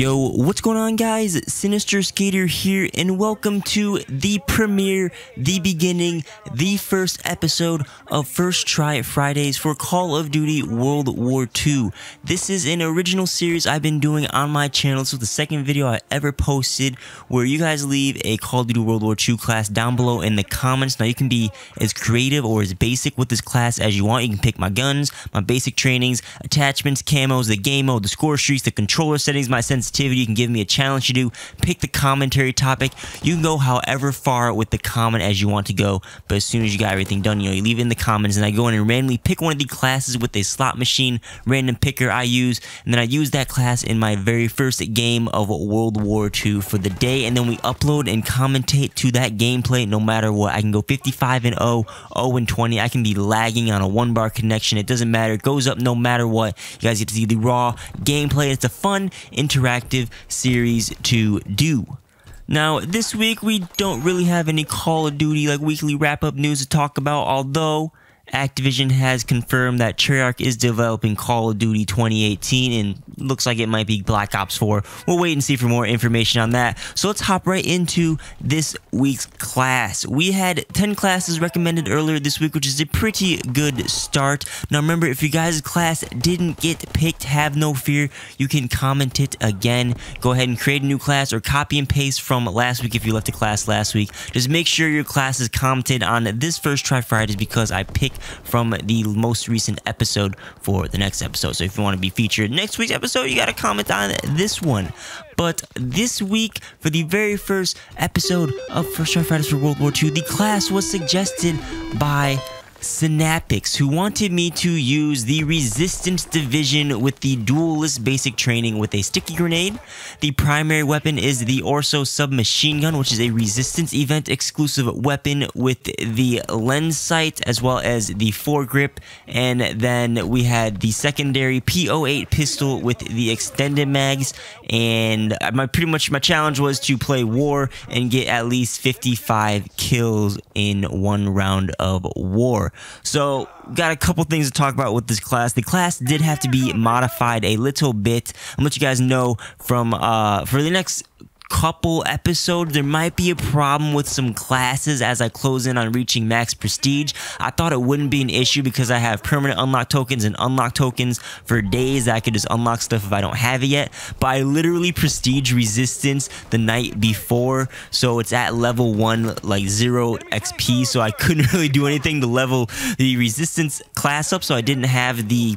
Yo, what's going on, guys? Sinister Skater here, and welcome to the premiere, the beginning, the first episode of First Try Fridays for Call of Duty World War II. This is an original series I've been doing on my channel. This was the second video I ever posted, where you guys leave a Call of Duty World War II class down below in the comments. Now, you can be as creative or as basic with this class as you want. You can pick my guns, my basic trainings, attachments, camos, the game mode, the score streaks, the controller settings, my sensitivity. You can give me a challenge to do, pick the commentary topic. You can go however far with the comment as you want to go, but as soon as you got everything done, you leave it in the comments, and I go in and randomly pick one of the classes with a slot machine random picker I use, and then I use that class in my very first game of World War II for the day, and then we upload and commentate to that gameplay no matter what. I can go 55-0, 0-20. I can be lagging on a 1-bar connection. It doesn't matter. It goes up no matter what. You guys get to see the raw gameplay. It's a fun, interactive series to do. Now, this week we don't really have any Call of Duty weekly wrap-up news to talk about, although Activision has confirmed that Treyarch is developing Call of Duty 2018, and looks like it might be Black Ops 4. We'll wait and see for more information on that. So let's hop right into this week's class. We had 10 classes recommended earlier this week, which is a pretty good start. Now remember, if your guys' class didn't get picked, have no fear. You can comment it again. Go ahead and create a new class or copy and paste from last week if you left a class last week. Just make sure your class is commented on this First Try Fridays, because I pick from the most recent episode for the next episode. So if you want to be featured in next week's episode, you got to comment on this one. But this week, for the very first episode of First Try Fridays for World War II, the class was suggested by Synaptics, who wanted me to use the Resistance Division with the duelist basic training with a sticky grenade. The primary weapon is the Orso submachine gun, which is a Resistance event exclusive weapon with the lens sight as well as the foregrip. And then we had the secondary P08 pistol with the extended mags. And pretty much my challenge was to play war and get at least 55 kills in one round of war. So, got a couple things to talk about with this class. The class did have to be modified a little bit. I'll let you guys know from for the next couple episodes, there might be a problem with some classes as I close in on reaching max prestige. I thought it wouldn't be an issue because I have permanent unlock tokens and unlock tokens for days that I could just unlock stuff if I don't have it yet. But I literally prestige resistance the night before, so it's at level 1, 0 XP, so I couldn't really do anything to level the resistance class up. So I didn't have the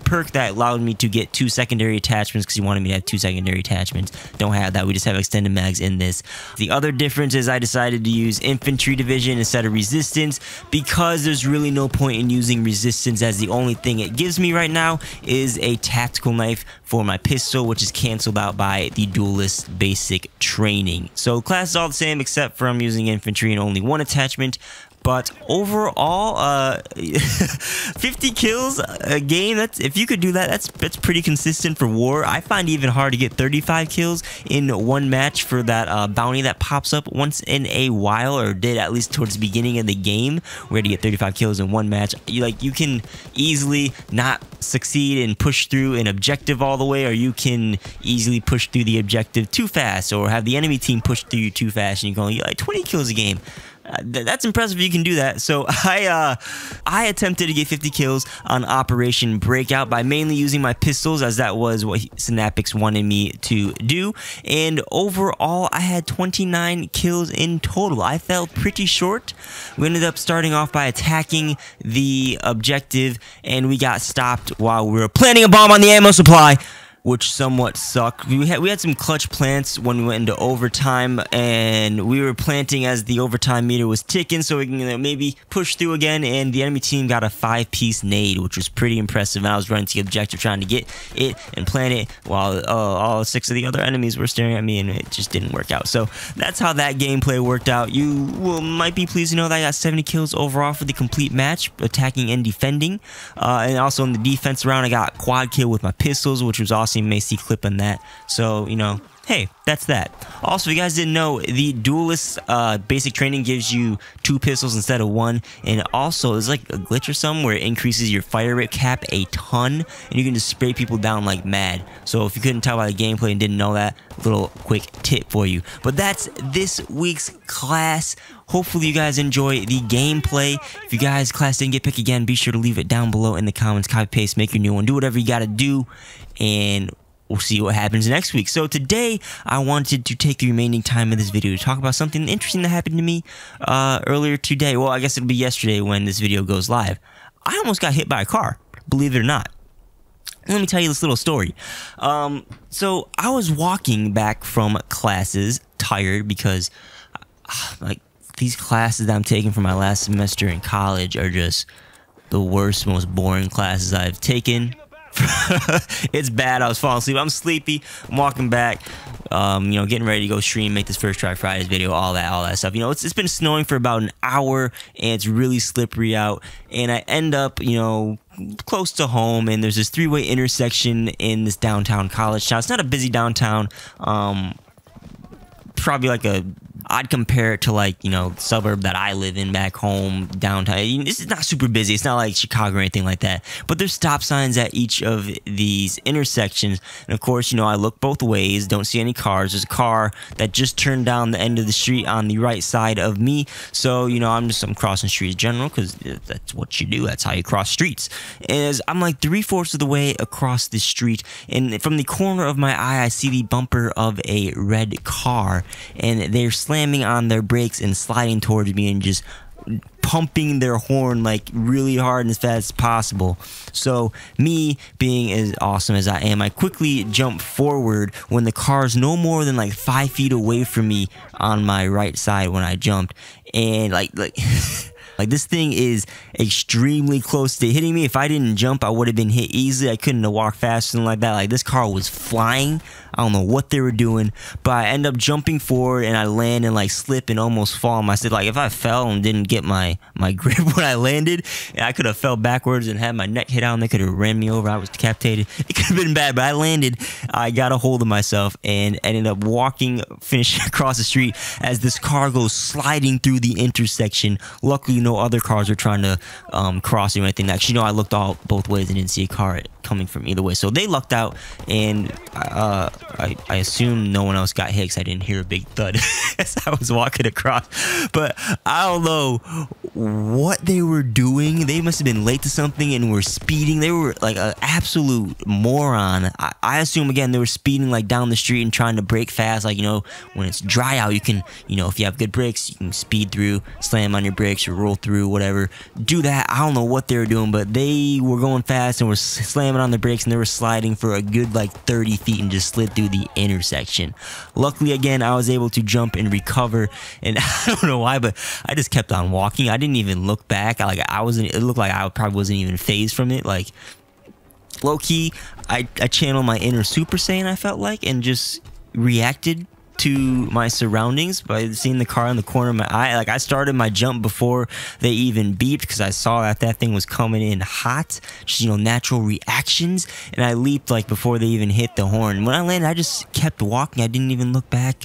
perk that allowed me to get 2 secondary attachments, because he wanted me to have 2 secondary attachments. Don't have that. We just have extended mags in this. The other difference is I decided to use infantry division instead of resistance, because there's really no point in using resistance, as the only thing it gives me right now is a tactical knife for my pistol, which is canceled out by the duelist basic training. So class is all the same, except for I'm using infantry and only 1 attachment. But overall, 50 kills a game, if you could do that, that's pretty consistent for war. I find it even hard to get 35 kills in one match for that bounty that pops up once in a while, or did at least towards the beginning of the game, where to get 35 kills in one match. You can easily not succeed and push through an objective all the way, or you can easily push through the objective too fast, or have the enemy team push through you too fast, and you can only get 20 kills a game. That's impressive if you can do that. So I attempted to get 50 kills on Operation Breakout by mainly using my pistols, as that was what Synaptics wanted me to do. And overall, I had 29 kills in total. I fell pretty short. We ended up starting off by attacking the objective, and we got stopped while we were planting a bomb on the ammo supply, which somewhat sucked. We had some clutch plants when we went into overtime, and we were planting as the overtime meter was ticking, so we can maybe push through again, and the enemy team got a 5-piece nade, which was pretty impressive. And I was running to the objective trying to get it and plant it, while all 6 of the other enemies were staring at me, and it just didn't work out. So that's how that gameplay worked out. You might be pleased to know that I got 70 kills overall for the complete match, attacking and defending. And also in the defense round, I got quad kill with my pistols, which was awesome. so you may see a clip on that. So, you know, hey, that's that. Also, if you guys didn't know, the Duelist basic training gives you 2 pistols instead of 1, and also there's like a glitch or something where it increases your fire rate cap a ton, and you can just spray people down like mad. So if you couldn't tell by the gameplay and didn't know that, little quick tip for you. But that's this week's class. Hopefully you guys enjoy the gameplay. If you guys class didn't get picked again, be sure to leave it down below in the comments. Copy paste, make your new one, do whatever you gotta do, and we'll see what happens next week. So today, I wanted to take the remaining time of this video to talk about something interesting that happened to me earlier today. Well, I guess it'll be yesterday when this video goes live. I almost got hit by a car, believe it or not. Let me tell you this little story. So I was walking back from classes, tired because like these classes that I'm taking for my last semester in college are just the worst, most boring classes I've taken. It's bad. I was falling asleep. I'm sleepy. I'm walking back, you know, getting ready to go stream, make this First Try Fridays video, all that stuff. You know, it's been snowing for about an hour, and it's really slippery out. And I end up, you know, close to home, and there's this 3-way intersection in this downtown college town. It's not a busy downtown. Probably like I'd compare it to, like, you know, the suburb that I live in back home, downtown. This is not super busy. It's not like Chicago or anything like that. But there's stop signs at each of these intersections. And of course, you know, I look both ways, don't see any cars. There's a car that just turned down the end of the street on the right side of me. So, you know, I'm crossing streets in general because that's what you do. That's how you cross streets. And as I'm like 3/4 of the way across the street, and from the corner of my eye, I see the bumper of a red car, and they're slamming on their brakes and sliding towards me and just pumping their horn like really hard and as fast as possible. So me being as awesome as I am, I quickly jump forward when the car's no more than like 5 feet away from me on my right side when I jumped, and like like this thing is extremely close to hitting me. If I didn't jump, I would have been hit easily. I couldn't have walked fast, something like that. Like, this car was flying. I don't know what they were doing, but I end up jumping forward, and I land and like slip and almost fall. I said, like, if I fell and didn't get my grip when I landed, I could have fell backwards and had my neck hit out, and they could have ran me over. I was decapitated. It could have been bad, but I landed. I got a hold of myself and ended up finishing across the street as this car goes sliding through the intersection. Luckily, no other cars are trying to cross or anything. Actually, I looked both ways and didn't see a car coming from either way. So they lucked out, and I assume no one else got hit because I didn't hear a big thud as I was walking across. But I don't know what they were doing. They must have been late to something and were speeding. They were like an absolute moron. I assume, again, they were speeding like down the street and trying to brake fast. Like, when it's dry out, you can, if you have good brakes, you can speed through, slam on your brakes, or roll through, whatever. Do that. I don't know what they were doing, but they were going fast and were slamming on the brakes, and they were sliding for a good like 30 feet and just slid through the intersection. Luckily, again, I was able to jump and recover, and I don't know why, but I just kept on walking. I didn't even look back. It looked like I probably wasn't even phased from it. Like, low key, I channeled my inner Super Saiyan, I felt like, and just reacted to my surroundings by seeing the car in the corner of my eye. Like, I started my jump before they even beeped because I saw that thing was coming in hot. Just, natural reactions. And I leaped like before they even hit the horn. When I landed, I just kept walking. I didn't even look back.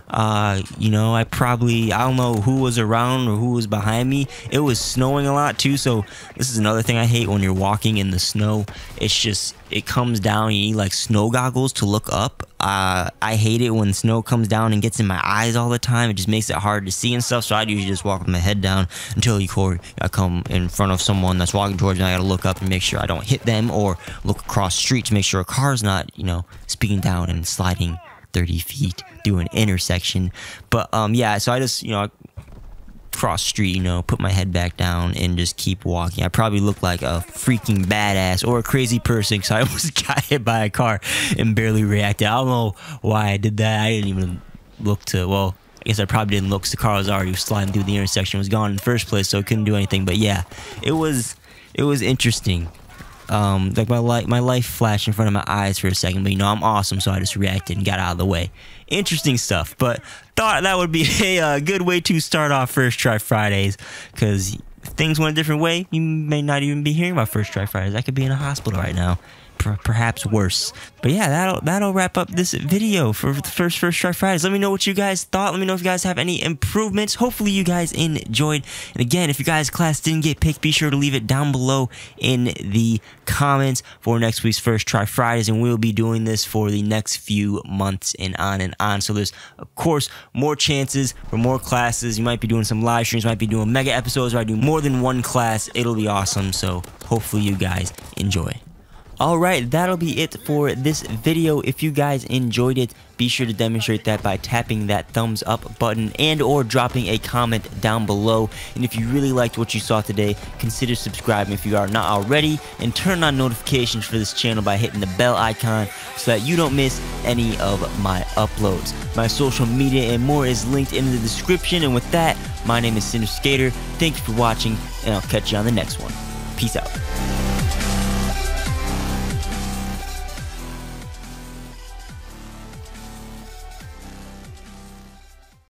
I don't know who was around or who was behind me. It was snowing a lot too, so this is another thing I hate when you're walking in the snow. It's just, it comes down, you need like snow goggles to look up. I hate it when snow comes down and gets in my eyes all the time. It just makes it hard to see and stuff, so I usually just walk with my head down until I come in front of someone that's walking towards me. I gotta look up and make sure I don't hit them, or look across the street to make sure a car's not, speeding down and sliding 30 feet through an intersection. But yeah, so I just cross street, put my head back down and just keep walking. I probably look like a freaking badass or a crazy person because I almost got hit by a car and barely reacted. I don't know why I did that. I didn't even look to, well, I guess I probably didn't look because the car was already sliding through the intersection, was gone in the first place, so I couldn't do anything. But yeah, it was interesting. Like my life flashed in front of my eyes for a second, but I'm awesome, so I just reacted and got out of the way. Interesting stuff, but thought that would be a good way to start off First Try Fridays, because if things went a different way, you may not even be hearing about First Try Fridays. I could be in a hospital right now. perhaps worse. But yeah, that'll wrap up this video for the first Try Fridays. Let me know what you guys thought. Let me know if you guys have any improvements. Hopefully you guys enjoyed. And again, if your guys' class didn't get picked, be sure to leave it down below in the comments for next week's First Try Fridays, and we'll be doing this for the next few months and on and on. So there's, of course, more chances for more classes. You might be doing some live streams, might be doing mega episodes where I do more than one class. It'll be awesome, so hopefully you guys enjoy. Alright, that'll be it for this video. If you guys enjoyed it, be sure to demonstrate that by tapping that thumbs up button and or dropping a comment down below. And if you really liked what you saw today, consider subscribing if you are not already, and turn on notifications for this channel by hitting the bell icon so that you don't miss any of my uploads. My social media and more is linked in the description. And with that, my name is Sinister Skater. Thank you for watching, and I'll catch you on the next one. Peace out.